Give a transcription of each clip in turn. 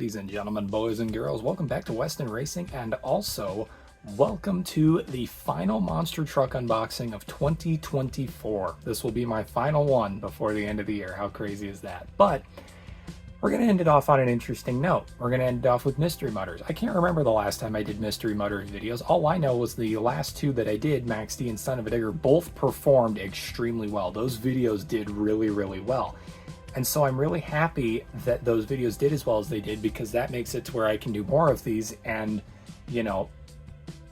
ladies and gentlemen, boys and girls, welcome back to Weston Racing, and also welcome to the final monster truck unboxing of 2024. This will be my final one before the end of the year. How crazy is that? But we're going to end it off on an interesting note. We're going to end it off with Mystery Mutters. I can't remember the last time I did Mystery Mutters videos. All I know was the last two that I did, Max D and Son of a Digger, both performed extremely well. Those videos did really, really well. And so I'm really happy that those videos did as well as they did, because that makes it to where I can do more of these and, you know,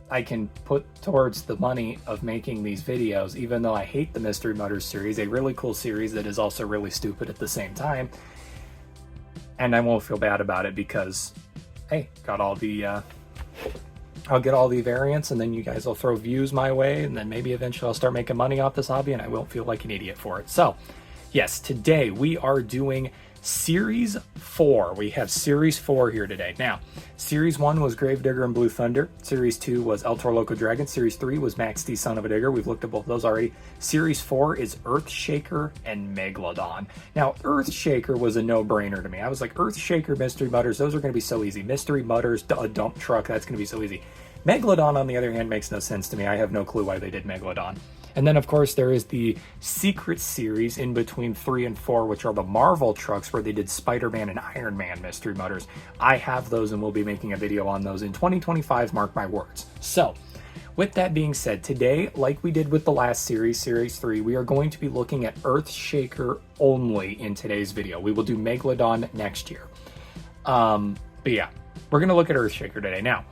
I can put towards the money of making these videos, even though I hate the Mystery Mutters series, a really cool series that is also really stupid at the same time. And I won't feel bad about it because, hey, got all the, I'll get all the variants and then you guys will throw views my way, and then maybe eventually I'll start making money off this hobby and I won't feel like an idiot for it. So, yes, today we are doing Series 4. We have Series 4 here today. Now, Series 1 was Gravedigger and Blue Thunder. Series 2 was El Toro Loco Dragon. Series 3 was Max D Son of a Digger. We've looked at both of those already. Series 4 is Earthshaker and Megalodon. Now, Earthshaker was a no-brainer to me. I was like, Earthshaker, Mystery Mutters, those are going to be so easy. Mystery Mutters, a dump truck, that's going to be so easy. Megalodon, on the other hand, makes no sense to me. I have no clue why they did Megalodon. And then, of course, there is the Secret Series in between 3 and 4, which are the Marvel trucks, where they did Spider-Man and Iron Man Mystery Mutters. I have those, and we'll be making a video on those in 2025, mark my words. So, with that being said, today, like we did with the last series, Series 3, we are going to be looking at Earthshaker only in today's video. We will do Megalodon next year. But yeah, we're going to look at Earthshaker today. Now,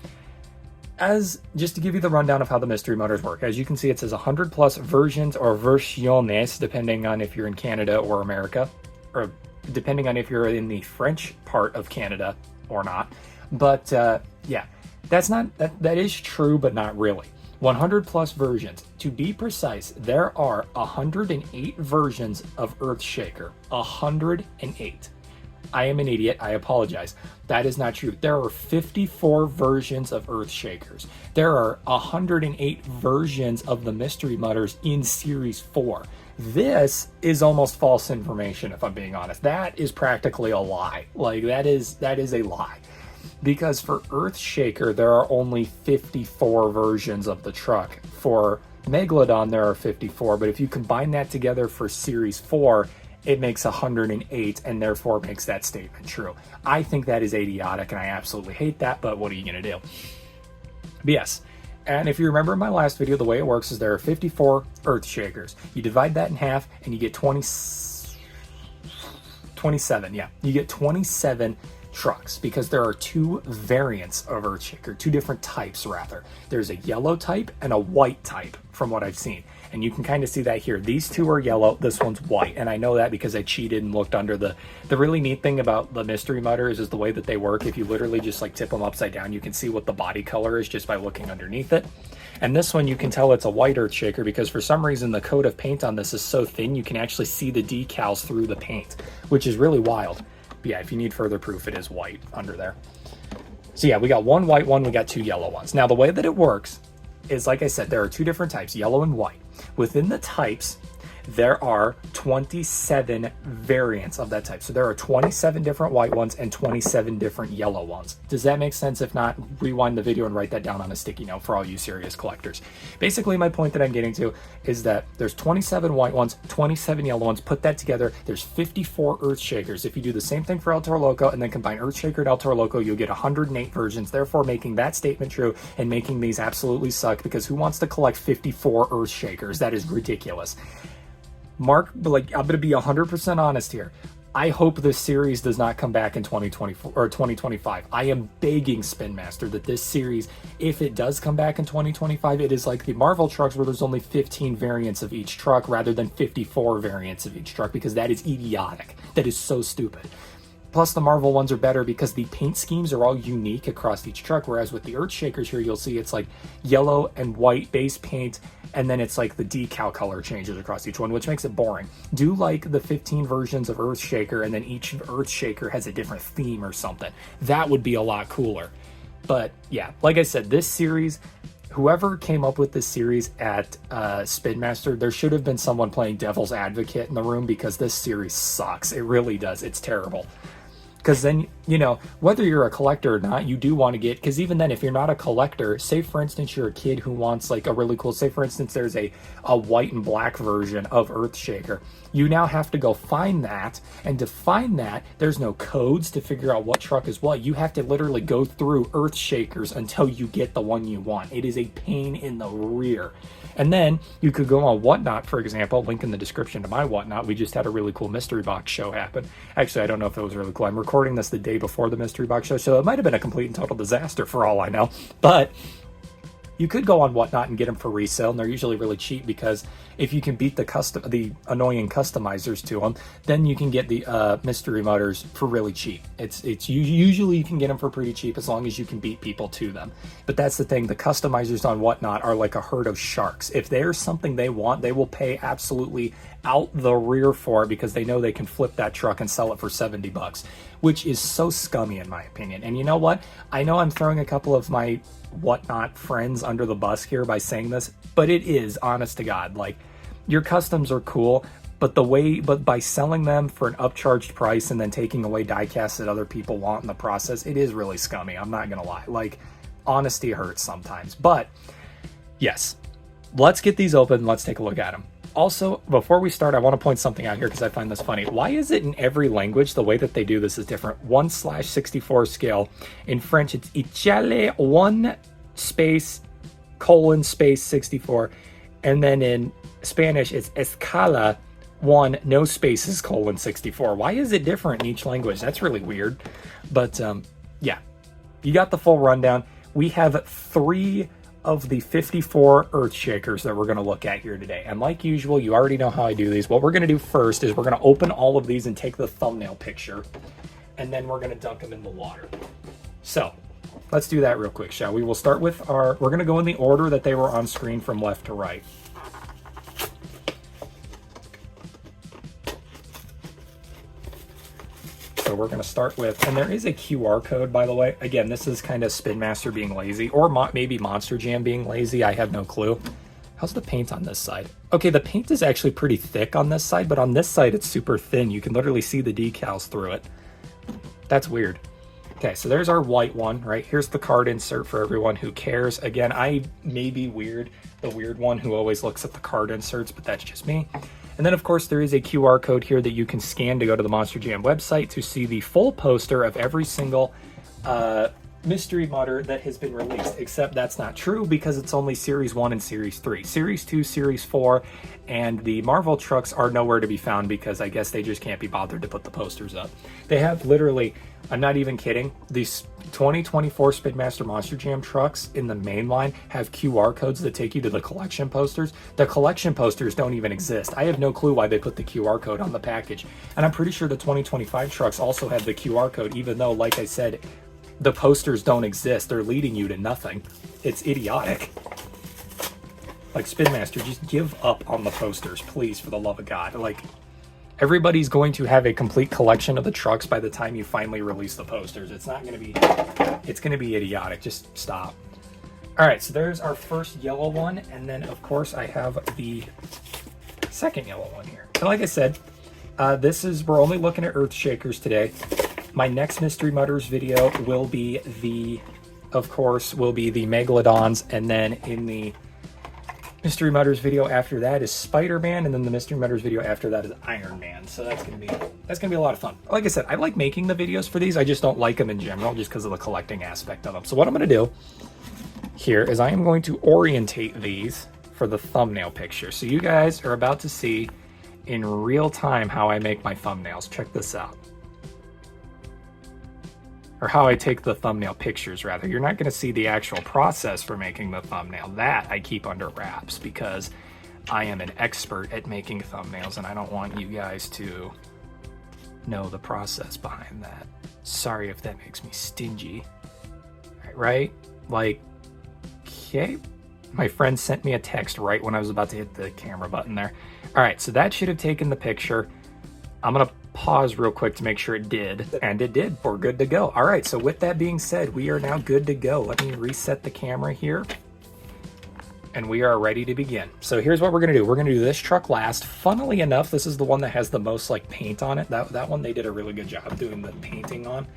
just to give you the rundown of how the Mystery Mutters work, as you can see, it says 100 plus versions or versiones, depending on if you're in Canada or America, or depending on if you're in the French part of Canada or not. But yeah, that is true, but not really. 100 plus versions. To be precise, there are 108 versions of Earthshaker. 108. I am an idiot. I apologize. That is not true. There are 54 versions of Earthshakers. There are 108 versions of the Mystery Mutters in Series 4. This is almost false information, if I'm being honest. That is practically a lie. Like, that is a lie. Because for Earthshaker, there are only 54 versions of the truck. For Megalodon, there are 54, but if you combine that together for Series 4, it makes 108 and therefore makes that statement true. I think that is idiotic and I absolutely hate that, but what are you going to do? But yes, and if you remember in my last video, the way it works is there are 54 Earthshakers. You divide that in half and you get 27, yeah. You get 27 trucks, because there are two variants of Earthshaker, two different types rather. There's a yellow type and a white type from what I've seen. And you can kind of see that here. These two are yellow, this one's white. And I know that because I cheated and looked under the really neat thing about the Mystery Mutters is the way that they work. If you literally just like tip them upside down, you can see what the body color is just by looking underneath it. And this one, you can tell it's a white Earthshaker because for some reason the coat of paint on this is so thin, you can actually see the decals through the paint, which is really wild. But yeah, if you need further proof, it is white under there. So yeah, we got one white one, we got two yellow ones. Now the way that it works is, like I said, there are two different types, yellow and white. Within the types, there are 27 variants of that type. So there are 27 different white ones and 27 different yellow ones. Does that make sense? If not, rewind the video and write that down on a sticky note for all you serious collectors. Basically, my point that I'm getting to is that there's 27 white ones, 27 yellow ones. Put that together, there's 54 Earthshakers. If you do the same thing for El Toro Loco and then combine Earthshaker and El Toro Loco, you'll get 108 versions, therefore making that statement true and making these absolutely suck, because who wants to collect 54 Earthshakers? That is ridiculous. Mark, like, I'm going to be 100% honest here. I hope this series does not come back in 2024 or 2025. I am begging Spin Master that this series, if it does come back in 2025, it is like the Marvel trucks where there's only 15 variants of each truck rather than 54 variants of each truck, because that is idiotic. That is so stupid. Plus, the Marvel ones are better because the paint schemes are all unique across each truck, whereas with the Earthshakers here, you'll see it's like yellow and white base paint, and then it's like the decal color changes across each one, which makes it boring. Do like the 15 versions of Earthshaker, and then each Earthshaker has a different theme or something. That would be a lot cooler. But yeah, like I said, this series, whoever came up with this series at Spin Master, there should have been someone playing devil's advocate in the room, because this series sucks. It really does. It's terrible. Because then, you know, whether you're a collector or not, you do want to get, because even then, if you're not a collector, say for instance, you're a kid who wants like a really cool, say for instance, there's a white and black version of Earthshaker. You now have to go find that. And to find that, there's no codes to figure out what truck is what. You have to literally go through Earthshakers until you get the one you want. It is a pain in the rear. And then you could go on Whatnot, for example, link in the description to my Whatnot. We just had a really cool mystery box show happen. Actually, I don't know if it was really cool. I'm recording this the day before the mystery box show, so it might have been a complete and total disaster for all I know. But you could go on Whatnot and get them for resale, and they're usually really cheap because if you can beat the annoying customizers to them, then you can get the mystery mutters for really cheap. Usually you can get them for pretty cheap as long as you can beat people to them. But that's the thing, the customizers on Whatnot are like a herd of sharks. If there's something they want, they will pay absolutely out the rear for it because they know they can flip that truck and sell it for $70, which is so scummy in my opinion. And you know what? I know I'm throwing a couple of my Whatnot friends under the bus here by saying this, but it is, honest to God, like, your customs are cool, but by selling them for an upcharged price and then taking away die casts that other people want in the process, it is really scummy. I'm not gonna lie. Like, honesty hurts sometimes. But yes, let's get these open. Let's take a look at them. Also, before we start, I want to point something out here because I find this funny. Why is it in every language the way that they do this is different? 1/64 scale. In French, it's Icale 1 space colon space 64. And then in Spanish, it's Escala 1 no spaces colon 64. Why is it different in each language? That's really weird. But yeah, you got the full rundown. We have 3 of the 54 Earthshakers that we're going to look at here today. And like usual, you already know how I do these. What we're going to do first is we're going to open all of these and take the thumbnail picture, and then we're going to dunk them in the water. So let's do that real quick, shall we? We'll start with we're going to go in the order that they were on screen from left to right. So we're going to start with, and there is a QR code, by the way. Again, this is kind of Spin Master being lazy, or maybe Monster Jam being lazy. I have no clue. How's the paint on this side? Okay, the paint is actually pretty thick on this side, but on this side it's super thin. You can literally see the decals through it. That's weird. Okay, so there's our white one, right? Here's the card insert for everyone who cares. Again, I may be weird, the weird one who always looks at the card inserts, but that's just me. And then, of course, there is a QR code here that you can scan to go to the Monster Jam website to see the full poster of every single mystery mutter that has been released, except that's not true because it's only Series 1 and Series 3. Series 2, Series 4, and the Marvel trucks are nowhere to be found because I guess they just can't be bothered to put the posters up. They have literally, I'm not even kidding, these 2024 Spin Master Monster Jam trucks in the main line have QR codes that take you to the collection posters. The collection posters don't even exist. I have no clue why they put the QR code on the package. And I'm pretty sure the 2025 trucks also have the QR code, even though, like I said, the posters don't exist. They're leading you to nothing. It's idiotic. Like, Spin Master, just give up on the posters, please, for the love of God. Like, everybody's going to have a complete collection of the trucks by the time you finally release the posters. It's not going to be, it's going to be idiotic. Just stop. All right, so there's our first yellow one. And then, of course, I have the second yellow one here. So like I said, we're only looking at Earthshakers today. My next Mystery Mutters video will be the Megalodons, and then in the Mystery Mutters video after that is Spider-Man, and then the Mystery Mutters video after that is Iron Man. So that's gonna be a lot of fun. Like I said, I like making the videos for these. I just don't like them in general, just because of the collecting aspect of them. So what I'm gonna do here is I am going to orientate these for the thumbnail picture. So you guys are about to see in real time how I make my thumbnails. Check this out. Or how I take the thumbnail pictures, rather. You're not going to see the actual process for making the thumbnail. That I keep under wraps because I am an expert at making thumbnails and I don't want you guys to know the process behind that. Sorry if that makes me stingy. Right? Like, okay. My friend sent me a text right when I was about to hit the camera button there. All right, so that should have taken the picture. I'm going to pause real quick to make sure it did, and it did. We're good to go. All right, so with that being said, we are now good to go. Let me reset the camera here. and we are ready to begin. So here's what we're gonna do. We're gonna do this truck last. Funnily enough, this is the one that has the most like paint on it. That one they did a really good job doing the painting on.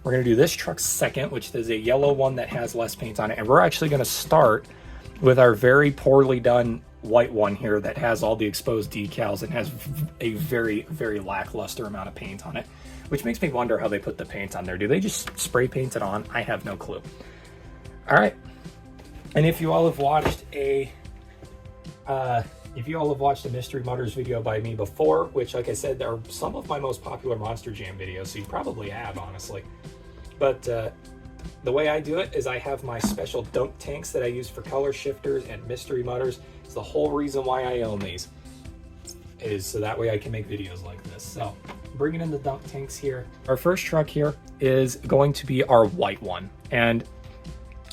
We're gonna do this truck second, which is a yellow one that has less paint on it. And we're actually gonna start with our very poorly done white one here that has all the exposed decals and has a very, very lackluster amount of paint on it, which makes me wonder how they put the paint on there. Do they just spray paint it on? I have no clue. All right. And if you all have watched a Mystery Mutters video by me before, which, like I said, are some of my most popular Monster Jam videos, so you probably have, honestly. But the way I do it is I have my special dunk tanks that I use for color shifters and Mystery Mutters. It's the whole reason why I own these, is so that way I can make videos like this. So, bringing in the dunk tanks here. Our first truck here is going to be our white one. And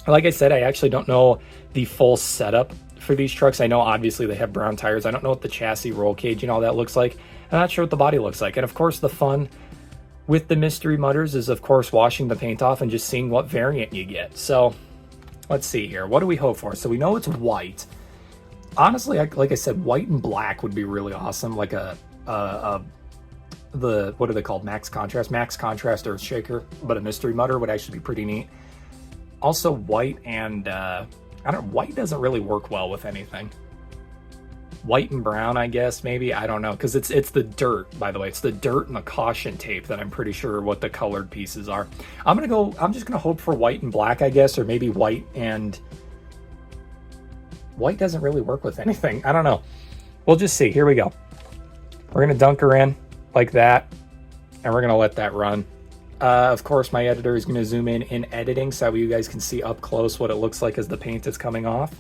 like I said, I actually don't know the full setup for these trucks. I know obviously they have brown tires. I don't know what the chassis, roll cage, and all that looks like. I'm not sure what the body looks like. And of course, the fun with the Mystery Mutters is, of course, washing the paint off and just seeing what variant you get. So let's see here. What do we hope for? So we know it's white. Honestly, like I said, white and black would be really awesome. Like what are they called? Max Contrast Earthshaker, but a Mystery Mutter would actually be pretty neat. Also, white and white doesn't really work well with anything. White and brown, I guess, maybe. I don't know, because it's the dirt, by the way. It's the dirt and the caution tape that I'm pretty sure what the colored pieces are. I'm just gonna hope for white and black, I guess, or maybe white and white doesn't really work with anything. I don't know. We'll just see. Here we go. We're gonna dunk her in like that, and we're gonna let that run. Of course, my editor is going to zoom in editing so you guys can see up close what it looks like as the paint is coming off.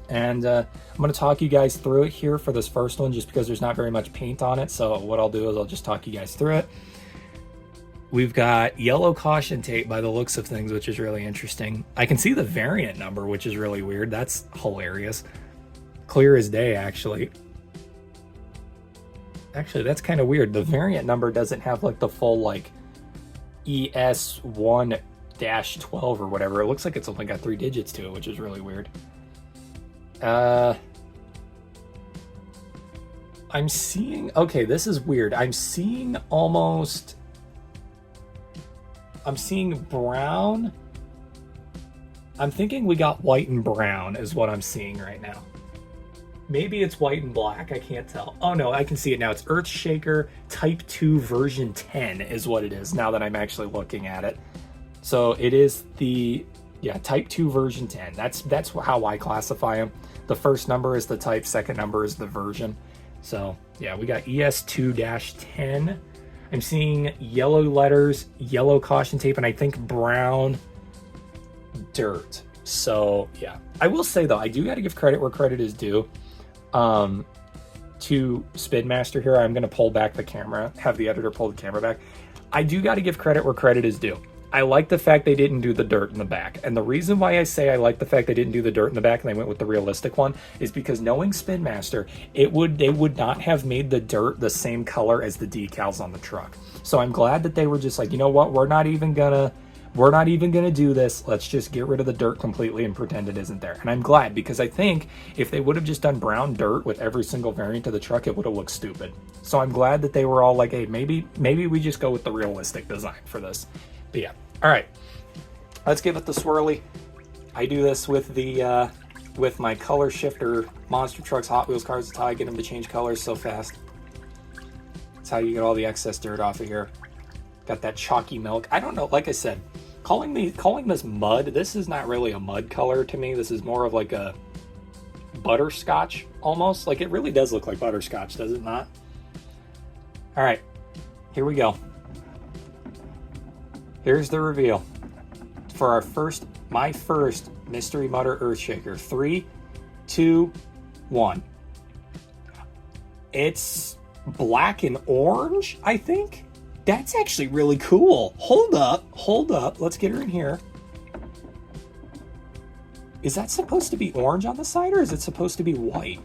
And I'm going to talk you guys through it here for this first one just because there's not very much paint on it. So what I'll do is I'll just talk you guys through it. We've got yellow caution tape by the looks of things, which is really interesting. I can see the variant number, which is really weird. That's hilarious. Clear as day, actually. Actually, that's kind of weird. The variant number doesn't have like the full like ES1-12 or whatever. It looks like it's only got 3 digits to it, which is really weird. I'm seeing, okay, this is weird. I'm seeing brown. I'm thinking we got white and brown is what I'm seeing right now. Maybe it's white and black, I can't tell. Oh no, I can see it now. It's Earthshaker Type 2 version 10 is what it is now that I'm actually looking at it. So it is the, Type 2 version 10. That's how I classify them. The first number is the type, second number is the version. So yeah, we got ES2-10. I'm seeing yellow letters, yellow caution tape, and I think brown dirt. So yeah, I will say though, I do got to give credit where credit is due. To Spin Master here, I'm going to pull back the camera, have the editor pull the camera back. I do got to give credit where credit is due. I like the fact they didn't do the dirt in the back. And the reason why I say I like the fact they didn't do the dirt in the back and they went with the realistic one is because knowing Spin Master, they would not have made the dirt the same color as the decals on the truck. So I'm glad that they were just like, you know what, we're not even gonna do this. Let's just get rid of the dirt completely and pretend it isn't there. And I'm glad, because I think if they would have just done brown dirt with every single variant of the truck, it would have looked stupid. So I'm glad that they were all like, hey, maybe we just go with the realistic design for this. But yeah, all right, let's give it the swirly. I do this with the with my color shifter Monster Trucks Hot Wheels cars. That's how I get them to change colors so fast. That's how you get all the excess dirt off of here. Got that chalky milk. I don't know, like I said, calling this mud, this is not really a mud color to me. This is more of like a butterscotch almost. Like it really does look like butterscotch, does it not? All right, here we go. Here's the reveal for my first Mystery Mutter Earthshaker. 3, 2, 1. It's black and orange, I think. That's actually really cool. Hold up. Let's get her in here. Is that supposed to be orange on the side, or is it supposed to be white?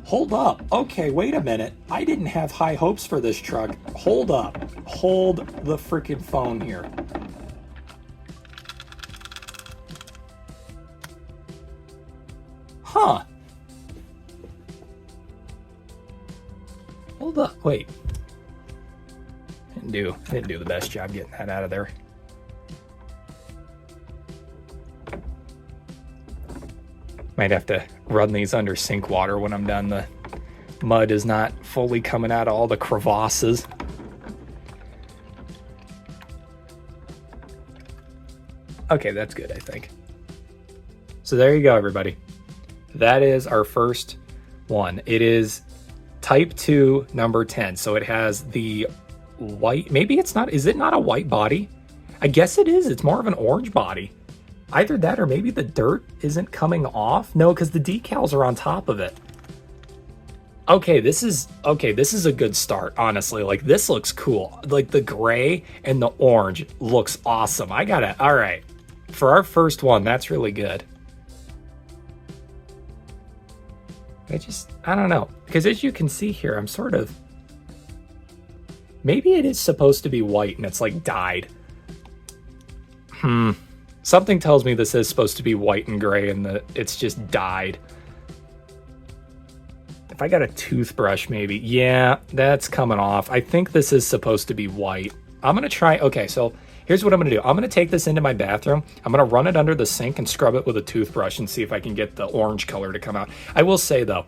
Hold up. Okay, wait a minute. I didn't have high hopes for this truck. Hold up. Hold the freaking phone here. Huh. Hold up, wait. I didn't do the best job getting that out of there. Might have to run these under sink water when I'm done. The mud is not fully coming out of all the crevasses. Okay, that's good, I think. So there you go, everybody. That is our first one. It is Type 2, number 10. So it has the white, maybe it's not, is it not a white body? I guess it is. It's more of an orange body. Either that or maybe the dirt isn't coming off. No, because the decals are on top of it. Okay, this is a good start, honestly. Like, this looks cool. Like, the gray and the orange looks awesome. All right. For our first one, that's really good. I don't know. Because as you can see here, I'm sort of, maybe it is supposed to be white and it's like dyed. Something tells me this is supposed to be white and gray and it's just dyed. If I got a toothbrush, maybe. Yeah, that's coming off. I think this is supposed to be white. I'm going to try. Okay, so here's what I'm going to do. I'm going to take this into my bathroom. I'm going to run it under the sink and scrub it with a toothbrush and see if I can get the orange color to come out. I will say, though,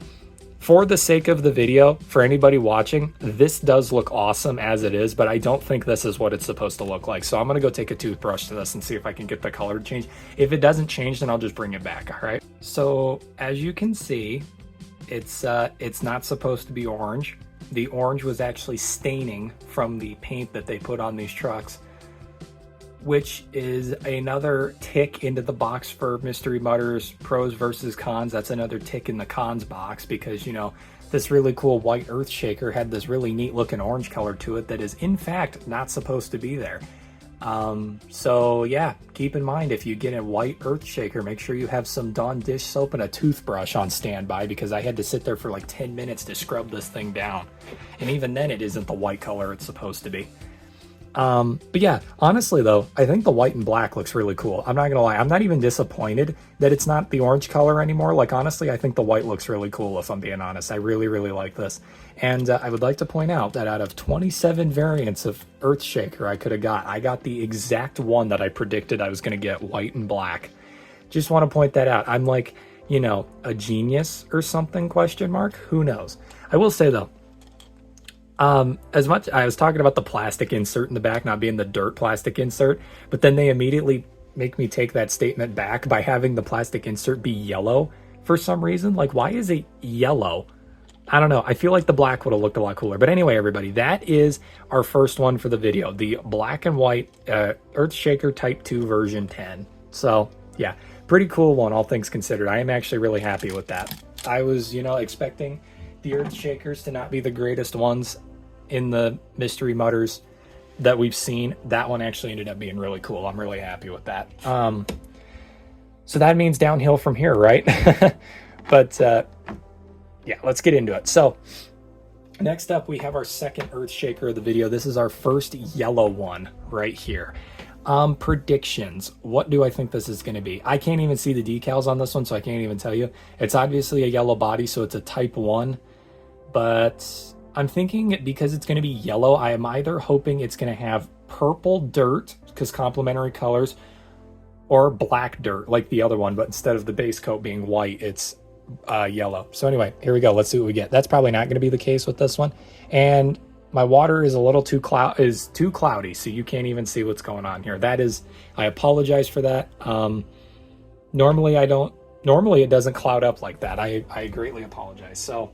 for the sake of the video, for anybody watching, this does look awesome as it is, but I don't think this is what it's supposed to look like. So I'm going to go take a toothbrush to this and see if I can get the color to change. If it doesn't change, then I'll just bring it back, all right? So as you can see, it's not supposed to be orange. The orange was actually staining from the paint that they put on these trucks, which is another tick into the box for Mystery Mutters pros versus cons. That's another tick in the cons box because, you know, this really cool white earth shaker had this really neat looking orange color to it that is in fact not supposed to be there. So yeah, keep in mind, if you get a white earth shaker, make sure you have some Dawn dish soap and a toothbrush on standby, because I had to sit there for like 10 minutes to scrub this thing down. And even then it isn't the white color it's supposed to be. But yeah, honestly though, I think the white and black looks really cool. I'm not gonna lie, I'm not even disappointed that it's not the orange color anymore. Like, honestly, I think the white looks really cool, if I'm being honest. I really, really like this. And I would like to point out that out of 27 variants of Earthshaker I could have got, I got the exact one that I predicted I was gonna get, white and black. Just want to point that out. I'm like, you know, a genius or something, question mark? Who knows? I will say though, as much I was talking about the plastic insert in the back not being the dirt plastic insert, but then they immediately make me take that statement back by having the plastic insert be yellow for some reason. Like, why is it yellow? I don't know. I feel like the black would have looked a lot cooler. But anyway, everybody, that is our first one for the video, the black and white Earthshaker Type 2 version 10. So yeah, pretty cool one, all things considered. I am actually really happy with that. I was, you know, expecting the Earthshakers to not be the greatest ones in the Mystery Mutters that we've seen. That one actually ended up being really cool. I'm really happy with that. So that means downhill from here, right? But yeah, let's get into it. So next up, we have our second Earthshaker of the video. This is our first yellow one right here. Predictions. What do I think this is going to be? I can't even see the decals on this one, so I can't even tell you. It's obviously a yellow body, so it's a Type 1, but I'm thinking because it's going to be yellow, I am either hoping it's going to have purple dirt, because complementary colors, or black dirt like the other one, but instead of the base coat being white, it's yellow. So anyway, here we go. Let's see what we get. That's probably not going to be the case with this one. And my water is a little too cloudy, so you can't even see what's going on here. That is, I apologize for that. Normally it doesn't cloud up like that. I greatly apologize. So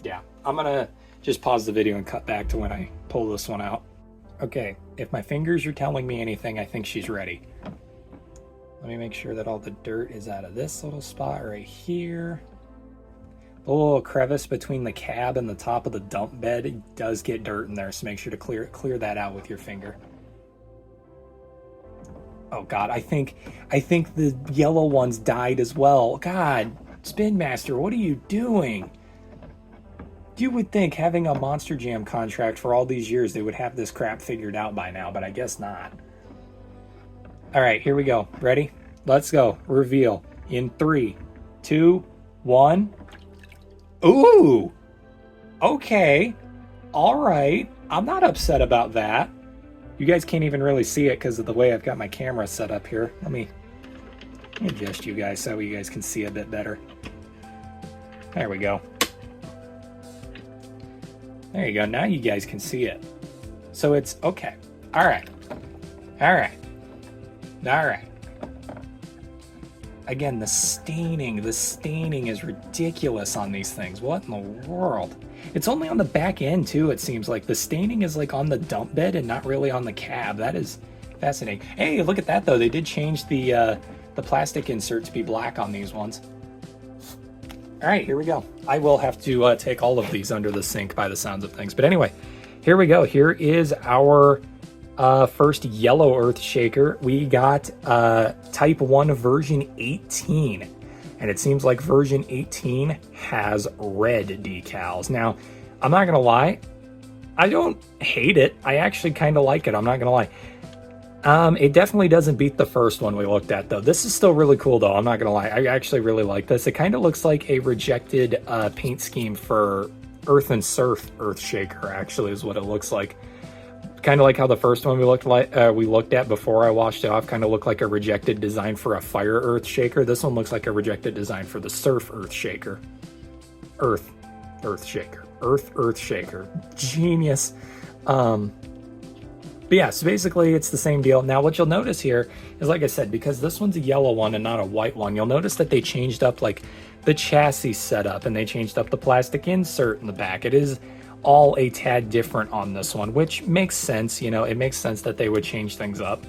yeah, I'm going to just pause the video and cut back to when I pull this one out. Okay, if my fingers are telling me anything, I think she's ready. Let me make sure that all the dirt is out of this little spot right here. The little crevice between the cab and the top of the dump bed, it does get dirt in there, so make sure to clear that out with your finger. Oh God, I think the yellow ones died as well. God, Spin Master, what are you doing? You would think, having a Monster Jam contract for all these years, they would have this crap figured out by now, but I guess not. All right, here we go. Ready? Let's go. Reveal in 3, 2, 1. Ooh! Okay. All right. I'm not upset about that. You guys can't even really see it because of the way I've got my camera set up here. Let me adjust you guys so you guys can see a bit better. There we go. There you go. Now you guys can see it. So it's okay. All right. All right. All right. Again, the staining is ridiculous on these things. What in the world? It's only on the back end too, it seems like. The staining is like on the dump bed and not really on the cab. That is fascinating. Hey, look at that though. They did change the plastic insert to be black on these ones. All right, here we go. I will have to take all of these under the sink by the sounds of things. But anyway, here we go. Here is our first yellow earth shaker. We got type 1 version 18. And it seems like version 18 has red decals. Now, I'm not going to lie. I don't hate it. I actually kind of like it. I'm not going to lie. It definitely doesn't beat the first one we looked at, though. This is still really cool, though. I'm not going to lie. I actually really like this. It kind of looks like a rejected paint scheme for Earth and Surf Earth Shaker, actually, is what it looks like. Kind of like how the first one we looked at before I washed it off kind of looked like a rejected design for a Fire Earth Shaker. This one looks like a rejected design for the Surf Earth Shaker. Earth Shaker. Genius. But yeah, so basically it's the same deal. Now what you'll notice here is, like I said, because this one's a yellow one and not a white one, you'll notice that they changed up like the chassis setup and they changed up the plastic insert in the back. It is all a tad different on this one, which makes sense. You know, it makes sense that they would change things up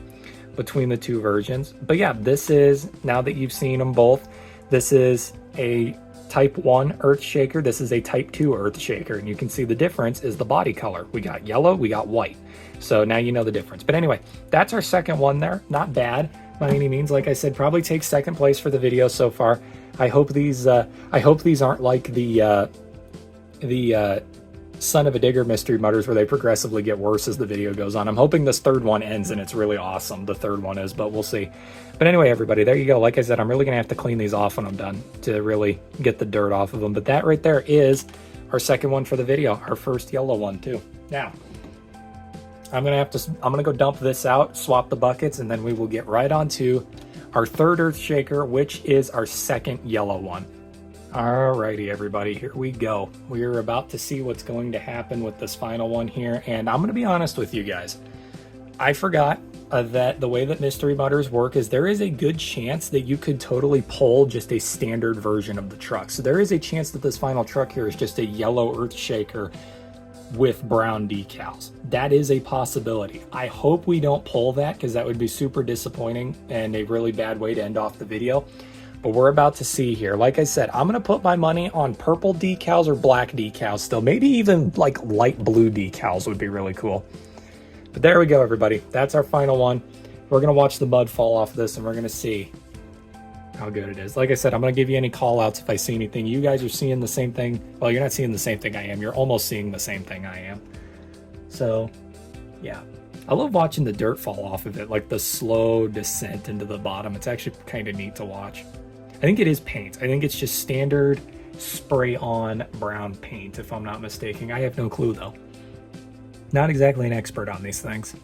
between the two versions. But yeah, this is, now that you've seen them both, this is a type 1 earth shaker. This is a type 2 earth shaker. And you can see the difference is the body color. We got yellow, we got white. So now you know the difference. But anyway, that's our second one there. Not bad by any means. Like I said, probably takes second place for the video so far. I hope these aren't like the Son of a Digger mystery mutters where they progressively get worse as the video goes on. I'm hoping this third one ends and it's really awesome. The third one is, but we'll see. But anyway, everybody, there you go. Like I said, I'm really going to have to clean these off when I'm done to really get the dirt off of them. But that right there is our second one for the video, our first yellow one too. Now, I'm going to go dump this out, swap the buckets, and then we will get right on to our third earth shaker, which is our second yellow one. Alrighty, everybody, here we go. We're about to see what's going to happen with this final one here, and I'm going to be honest with you guys. I forgot that the way that mystery mutters work is there is a good chance that you could totally pull just a standard version of the truck. So there is a chance that this final truck here is just a yellow earth shaker with brown decals. That is a possibility. I hope we don't pull that, because that would be super disappointing and a really bad way to end off the video. But we're about to see here. Like I said, I'm going to put my money on purple decals or black decals still. Maybe even like light blue decals would be really cool. But there we go, everybody. That's our final one. We're going to watch the mud fall off this, and we're going to see how good it is. Like I said, I'm going to give you any call outs if I see anything. You guys are seeing the same thing. Well, you're not seeing the same thing I am. You're almost seeing the same thing I am. So, yeah. I love watching the dirt fall off of it, like the slow descent into the bottom. It's actually kind of neat to watch. I think it is paint. I think it's just standard spray-on brown paint, if I'm not mistaken. I have no clue, though. Not exactly an expert on these things.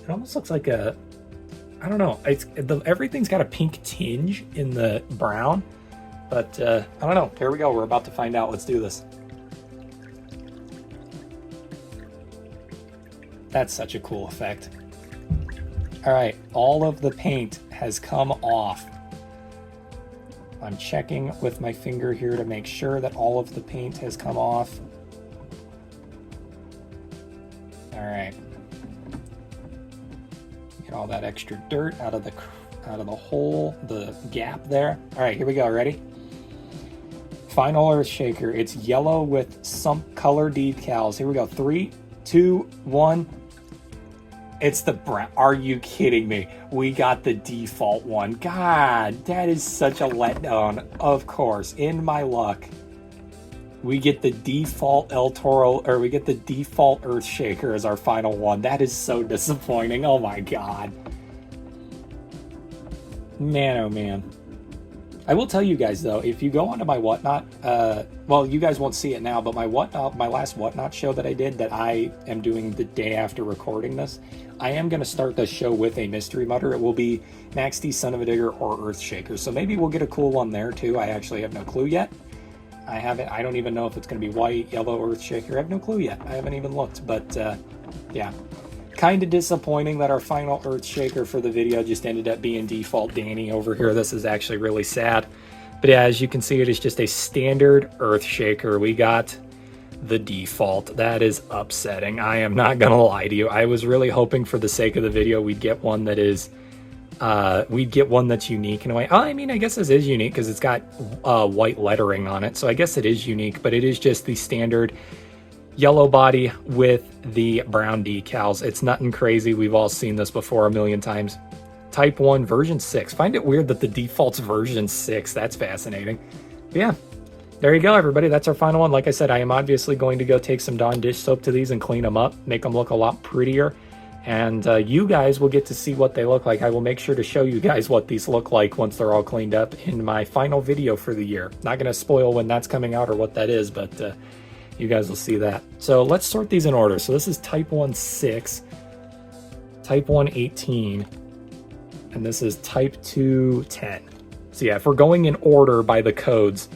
It almost looks like a, I don't know, everything's got a pink tinge in the brown, but I don't know. Here we go. We're about to find out. Let's do this. That's such a cool effect. All right, all of the paint has come off. I'm checking with my finger here to make sure that all of the paint has come off. All right. Get all that extra dirt out of the out of the hole, the gap there. All right, here we go. Ready? Final Earthshaker. It's yellow with some color decals. Here we go. 3, 2, 1. It's the brown. Are you kidding me? We got the default one. God, that is such a letdown. Of course, in my luck, we get the default El Toro, or we get the default Earthshaker as our final one. That is so disappointing. Oh my God. Man, oh man. I will tell you guys though, if you go onto my Whatnot, well, you guys won't see it now, but my last Whatnot show that I did, that I am doing the day after recording this, I am going to start the show with a mystery mudder. It will be Max D, Son of a Digger, or Earthshaker. So maybe we'll get a cool one there too. I actually have no clue yet. I don't even know if it's going to be white, yellow, Earthshaker. I have no clue yet. I haven't even looked, but yeah. Kind of disappointing that our final Earthshaker for the video just ended up being default Danny over here. This is actually really sad. But yeah, as you can see, it is just a standard Earthshaker. We got the default. That is upsetting. I am not going to lie to you. I was really hoping for the sake of the video we'd get one that is... we'd get one that's unique in a way. Oh, I mean, I guess this is unique because it's got white lettering on it. So I guess it is unique, but it is just the standard yellow body with the brown decals. It's nothing crazy. We've all seen this before a million times. Type 1 version 6. Find it weird that the default's version 6. That's fascinating. But yeah, there you go, everybody. That's our final one. Like I said, I am obviously going to go take some Dawn dish soap to these and clean them up, make them look a lot prettier. And you guys will get to see what they look like. I will make sure to show you guys what these look like once they're all cleaned up in my final video for the year. Not going to spoil when that's coming out or what that is, but you guys will see that. So let's sort these in order. So this is Type 1 6, Type 1 18, and this is Type 2 10. So yeah, if we're going in order by the codes,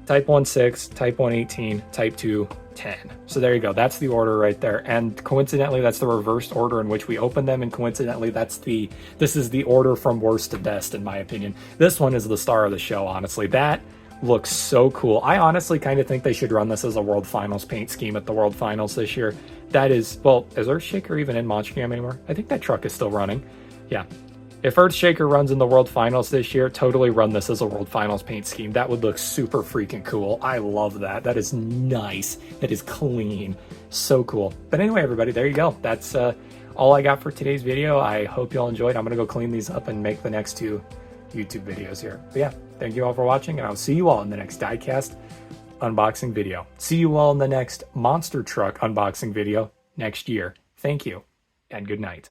Type 1 6, Type 1 18, Type 2 10. So there you go. That's the order right there. And coincidentally, that's the reversed order in which we open them. And coincidentally, this is the order from worst to best, in my opinion. This one is the star of the show, honestly. That looks so cool. I honestly kind of think they should run this as a World Finals paint scheme at the World Finals this year. That is, well, is Earthshaker even in Monstercam anymore? I think that truck is still running. Yeah. If Earthshaker runs in the World Finals this year, totally run this as a World Finals paint scheme. That would look super freaking cool. I love that. That is nice. That is clean. So cool. But anyway, everybody, there you go. That's all I got for today's video. I hope you all enjoyed. I'm going to go clean these up and make the next 2 YouTube videos here. But yeah, thank you all for watching, and I'll see you all in the next diecast unboxing video. See you all in the next monster truck unboxing video next year. Thank you, and good night.